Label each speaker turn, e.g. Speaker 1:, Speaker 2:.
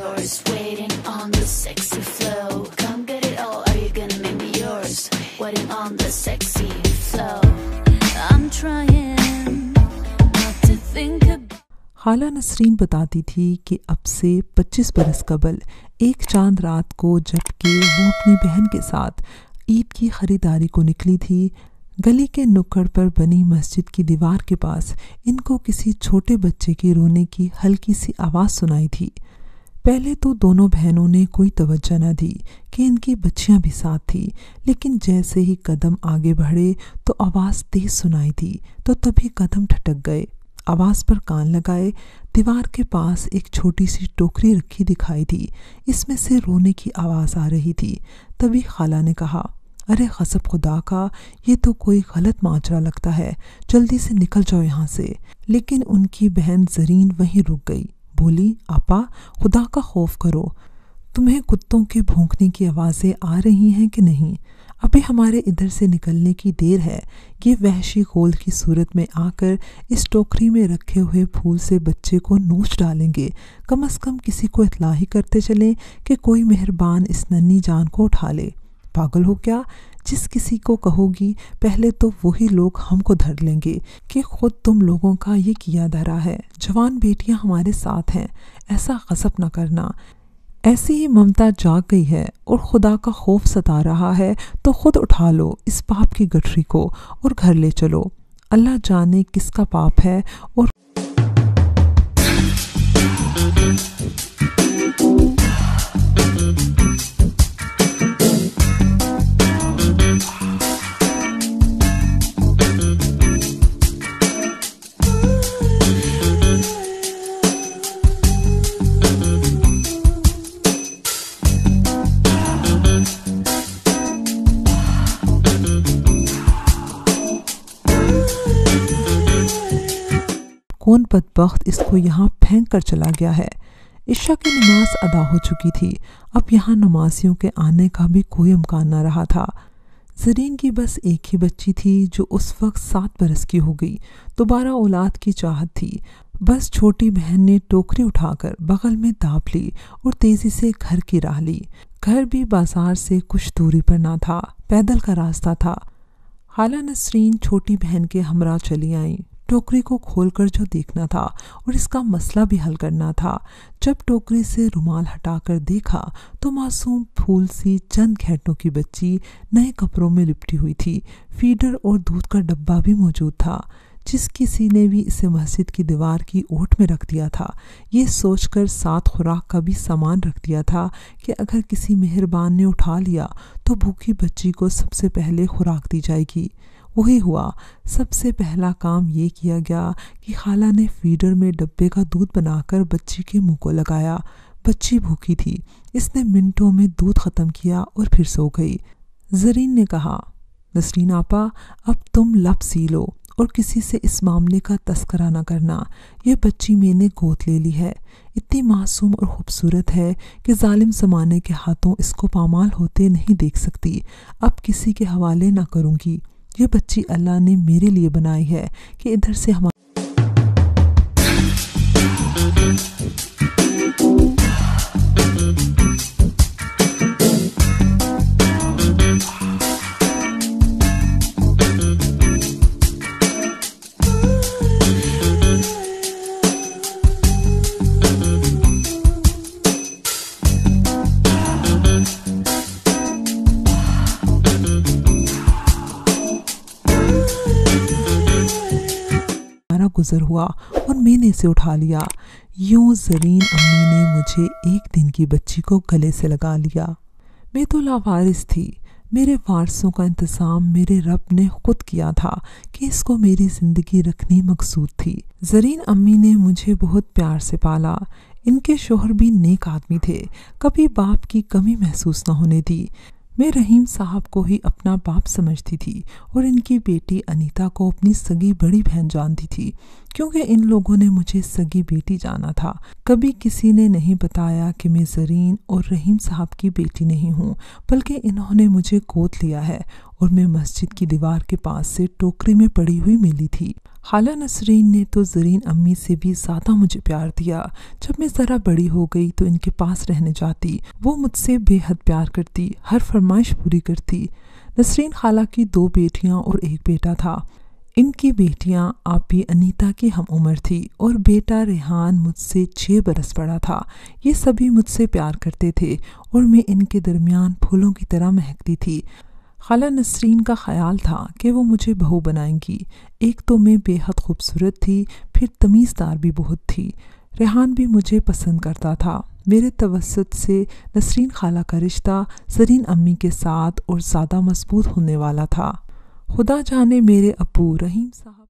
Speaker 1: yours, waiting on the sexy flow. Come get it all, are you gonna make me yours? Waiting on the sexy flow. I'm trying not to think about.
Speaker 2: खाला नसरीन बताती थी कि अब से 25 बरस कबल एक चांद रात को जबकि वो अपनी बहन के साथ ईद की ख़रीदारी को निकली थी, गली के नुक्कड़ पर बनी मस्जिद की दीवार के पास इनको किसी छोटे बच्चे के रोने की हल्की सी आवाज़ सुनाई थी। पहले तो दोनों बहनों ने कोई तवज्जो न दी कि इनकी बच्चियां भी साथ थी, लेकिन जैसे ही कदम आगे बढ़े तो आवाज़ तेज़ सुनाई दी, तो तभी कदम ठटक गए। आवाज़ पर कान लगाए, दीवार के पास एक छोटी सी टोकरी रखी दिखाई दी, इसमें से रोने की आवाज़ आ रही थी। तभी खाला ने कहा, अरे कसम खुदा का, ये तो कोई गलत माजरा लगता है, जल्दी से निकल जाओ यहाँ से। लेकिन उनकी बहन ज़रीन वहीं रुक गई, बोली, आपा खुदा का खौफ करो, तुम्हें कुत्तों के भौंकने की आवाज़ें आ रही हैं कि नहीं? अभी हमारे इधर से निकलने की देर है। ये वहशी गोल की सूरत में आकर इस टोकरी में रखे हुए फूल से बच्चे को नोच डालेंगे। कम से कम किसी को इत्तला ही करते चलें कि कोई मेहरबान इस नन्ही जान को उठा ले। पागल हो क्या? जिस किसी को कहोगी पहले तो वही लोग हमको धर लेंगे कि खुद तुम लोगों का ये किया धरा है। जवान बेटियां हमारे साथ हैं, ऐसा गज़ब न करना। ऐसी ही ममता जाग गई है और खुदा का खौफ सता रहा है तो खुद उठा लो इस पाप की गठरी को और घर ले चलो। अल्लाह जाने किसका पाप है और कौन बदबख्त इसको यहाँ फेंक कर चला गया है। इशा की नमाज अदा हो चुकी थी, अब यहाँ नमाजियों के आने का भी कोई इम्कान न रहा था। ज़रीन की बस एक ही बच्ची थी जो उस वक्त 7 बरस की हो गई। दोबारा औलाद की चाहत थी। बस छोटी बहन ने टोकरी उठाकर बगल में दाब ली और तेज़ी से घर की राह ली। घर भी बाजार से कुछ दूरी पर ना था, पैदल का रास्ता था। खाला नसरीन छोटी बहन के हमरा चली आईं। टोकरी को खोलकर जो देखना था और इसका मसला भी हल करना था। जब टोकरी से रुमाल हटाकर देखा तो मासूम फूल सी चंद घंटों की बच्ची नए कपड़ों में लिपटी हुई थी। फीडर और दूध का डब्बा भी मौजूद था। जिस किसी ने भी इसे मस्जिद की दीवार की ओट में रख दिया था, ये सोचकर साथ खुराक का भी सामान रख दिया था कि अगर किसी मेहरबान ने उठा लिया तो भूखी बच्ची को सबसे पहले खुराक दी जाएगी। वही हुआ। सबसे पहला काम ये किया गया कि खाला ने फीडर में डब्बे का दूध बनाकर बच्ची के मुंह को लगाया। बच्ची भूखी थी, इसने मिनटों में दूध ख़त्म किया और फिर सो गई। ज़रीन ने कहा, नसरीन आपा, अब तुम लब सी लो और किसी से इस मामले का तस्करा न करना। ये बच्ची मैंने गोद ले ली है, इतनी मासूम और खूबसूरत है कि जालिम ज़माने के हाथों इसको पामाल होते नहीं देख सकती। अब किसी के हवाले न करूँगी। ये बच्ची अल्लाह ने मेरे लिए बनाई है कि इधर से हमारे गुजर हुआ और मैंने इसे उठा लिया। यूं ज़रीन अम्मी ने मुझे एक दिन की बच्ची को गले से लगा लिया। मैं तो लावारिस थी। मेरे वारसों का इंतज़ाम मेरे रब ने खुद किया था कि इसको मेरी ज़िंदगी रखनी मकसूद थी। ज़रीन अम्मी ने मुझे बहुत प्यार से पाला। इनके शोहर भी नेक आदमी थे, कभी बाप की कमी महसूस न होने दी। मैं रहीम साहब को ही अपना बाप समझती थी और इनकी बेटी अनीता को अपनी सगी बड़ी बहन जानती थी, क्योंकि इन लोगों ने मुझे सगी बेटी जाना था। कभी किसी ने नहीं बताया कि मैं ज़रीन और रहीम साहब की बेटी नहीं हूँ, बल्कि इन्होंने मुझे गोद लिया है और मैं मस्जिद की दीवार के पास से टोकरी में पड़ी हुई मिली थी। خالہ نسرین نے تو زرین امی سے بھی زیادہ مجھے پیار دیا۔ جب میں ذرا بڑی ہو گئی تو ان کے پاس رہنے جاتی۔ وہ مجھ سے بے حد پیار کرتی، ہر فرمائش پوری کرتی۔ نسرین خالہ کی 2 بیٹیاں اور 1 بیٹا تھا۔ ان کی بیٹیاں آپی انیتا کی ہم عمر تھی اور بیٹا ریحان مجھ سے 6 برس بڑا تھا۔ یہ سبھی مجھ سے پیار کرتے تھے اور میں ان کے درمیان پھولوں کی طرح مہکتی تھی۔ خالہ نسرین کا خیال تھا کہ وہ مجھے بہو بنائیں گی۔ ایک تو میں بے حد خوبصورت تھی، پھر تمیزدار بھی بہت تھی۔ ریحان بھی مجھے پسند کرتا تھا۔ میرے توسط سے نسرین خالہ کا رشتہ زرین امی کے ساتھ اور زیادہ مضبوط ہونے والا تھا۔ خدا جانے میرے ابو رحیم صاحب